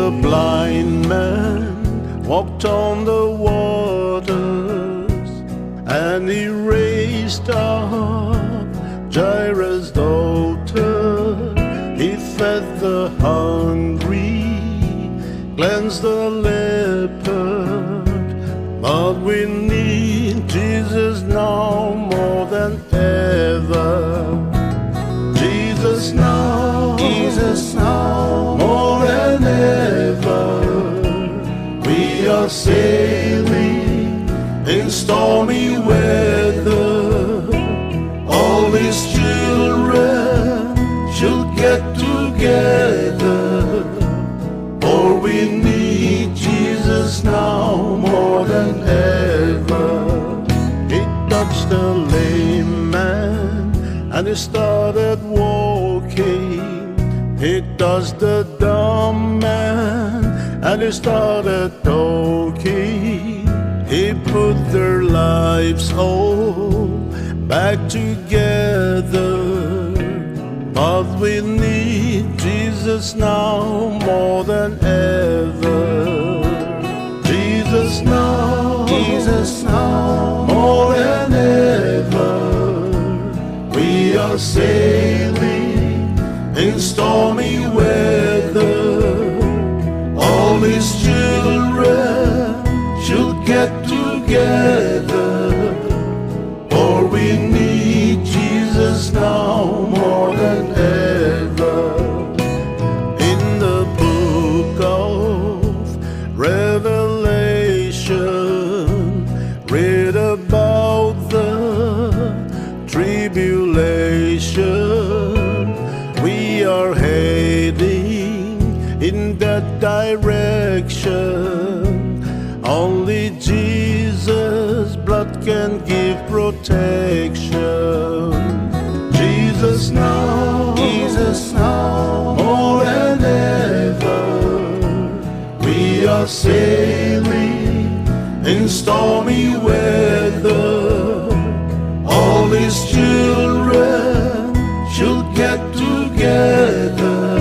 the blind man walked on the waters, and he raised up Jairus' daughter. He fed the hungry, cleansed the leper. But we need Jesus now more than ever. Jesus now, more than ever. We are sailing in stormy weather. All His children should get together, for we need Jesus now more than ever. He touched the lame man and he started walking. He touched the dumb man and he started talking. He put their lives all back together. But we need Jesus now more than ever. Jesus now, more than ever. We are sailing in stormy weather. All His children should get together, for we need Jesus now more than ever. In the book of Revelation, read about the tribulation. We are heading in that direction. Only Jesus' blood can give protection. Jesus now, more than ever. We are sailing in stormy weather. All His children should get together,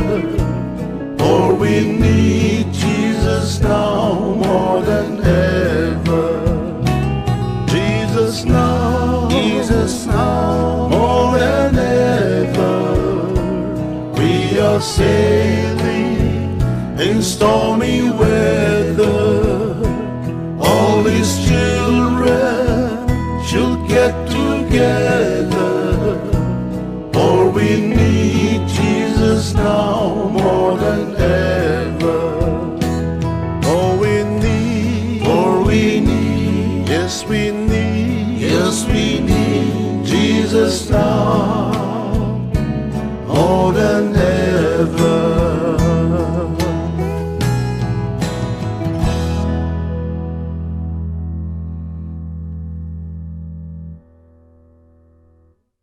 for we need Jesus now more than ever. Jesus now, more than ever. We are sailing in stormy weather. All His children should get together, for we need Jesus now more than ever. For we need, yes we need Jesus now more than ever.